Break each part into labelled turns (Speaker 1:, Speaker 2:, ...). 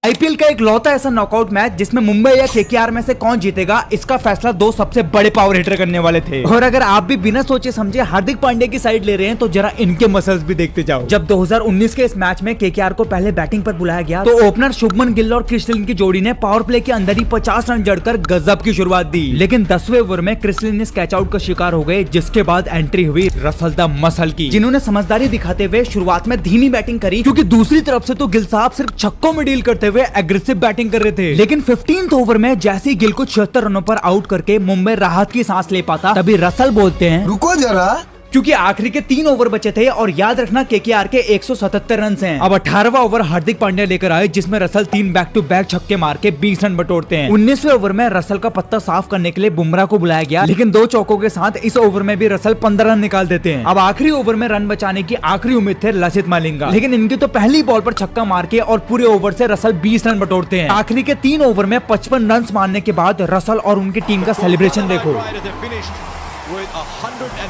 Speaker 1: IPL का एक लौता ऐसा नॉकआउट मैच जिसमें मुंबई या केकेआर में से कौन जीतेगा, इसका फैसला दो सबसे बड़े पावर हिटर करने वाले थे। और अगर आप भी बिना सोचे समझे हार्दिक पांड्या की साइड ले रहे हैं तो जरा इनके मसल्स भी देखते जाओ। जब 2019 के इस मैच में केकेआर को पहले बैटिंग पर बुलाया गया तो ओपनर शुभमन गिल और क्रिस लिन की जोड़ी ने पावर प्ले के अंदर ही 50 रन जड़कर गजब की शुरुआत दी, लेकिन 10वें ओवर में क्रिस लिन कैच आउट का शिकार हो गए, जिसके बाद एंट्री हुई रसल द मसल की, जिन्होंने समझदारी दिखाते हुए शुरुआत में धीमी बैटिंग करी, क्योंकि दूसरी तरफ से तो गिल साहब सिर्फ छक्कों में डील करते हुए एग्रेसिव बैटिंग कर रहे थे। लेकिन 15th ओवर में जैसे ही गिल को 76 रनों पर आउट करके मुंबई राहत की सांस ले पाता, तभी रसल बोलते हैं
Speaker 2: रुको जरा,
Speaker 1: क्योंकि आखिरी के 3 ओवर बचे थे और याद रखना केकेआर के 177 रन हैं। अब 18वां ओवर हार्दिक पांड्या लेकर आए, जिसमें रसल 3 बैक टू बैक छक्के मार के 20 रन बटोरते हैं। 19वें ओवर में रसल का पत्ता साफ करने के लिए बुमराह को बुलाया गया, लेकिन 2 चौकों के साथ इस ओवर में भी रसल 15 रन निकाल देते हैं। अब आखिरी ओवर में रन बचाने की आखिरी उम्मीद थे लसित मालिंगा, लेकिन इनकी तो पहली बॉल पर छक्का मार के और पूरे ओवर से रसल 20 रन बटोरते हैं। आखिरी के 3 ओवर में 55 रन मारने के बाद रसल और उनकी टीम का सेलिब्रेशन देखो।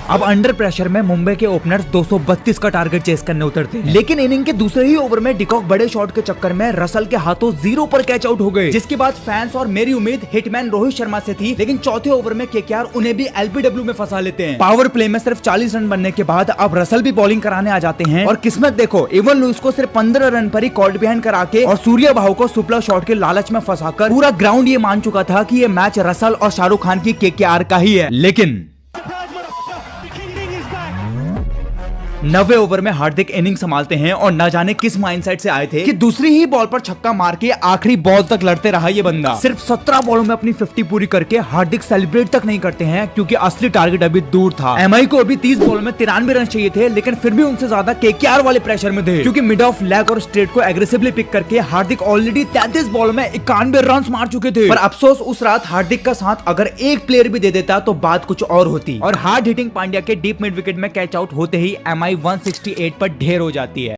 Speaker 1: अब अंडर प्रेशर में मुंबई के ओपनर्स 232 का टारगेट चेस करने उतरते हैं, लेकिन इनिंग के दूसरे ही ओवर में डिकॉक बड़े शॉट के चक्कर में रसल के हाथों 0 पर कैच आउट हो गए, जिसके बाद फैंस और मेरी उम्मीद हिटमैन रोहित शर्मा से थी, लेकिन चौथे ओवर में केकेआर उन्हें भी एलबीडब्ल्यू में फंसा लेते हैं। पावर प्ले में सिर्फ 40 रन बनने के बाद अब रसल भी बॉलिंग कराने आ जाते हैं, और किस्मत देखो, इवन लुइस को सिर्फ 15 रन पर ही कॉल्ड बिहाइंड करा के और सूर्य भाव को सुपला शॉट के लालच में फंसाकर पूरा ग्राउंड ये मान चुका था कि ये मैच रसल और शाहरुख खान की केकेआर का ही है। लेकिन 90वें ओवर में हार्दिक इनिंग संभालते हैं और न जाने किस माइंडसेट से आए थे कि दूसरी ही बॉल पर छक्का मार के आखिरी बॉल तक लड़ते रहा ये बंदा। सिर्फ 17 बॉलों में अपनी 50 पूरी करके हार्दिक सेलिब्रेट तक नहीं करते हैं, क्योंकि असली टारगेट अभी दूर था। एमआई को अभी 30 बॉल में 93 रन चाहिए थे, लेकिन फिर भी उनसे ज्यादा केकेआर वाले प्रेशर में थे, क्योंकि मिड ऑफ लेग और स्ट्रेट को एग्रेसिवली पिक करके हार्दिक ऑलरेडी 33 बॉल में 91 रन मार चुके थे। पर अफसोस उस रात हार्दिक का साथ अगर एक प्लेयर भी दे देता तो बात कुछ और होती, और हार्ड हिटिंग पांड्या के डीप मिड विकेट में कैच आउट होते ही एमआई 168 पर ढेर हो जाती है।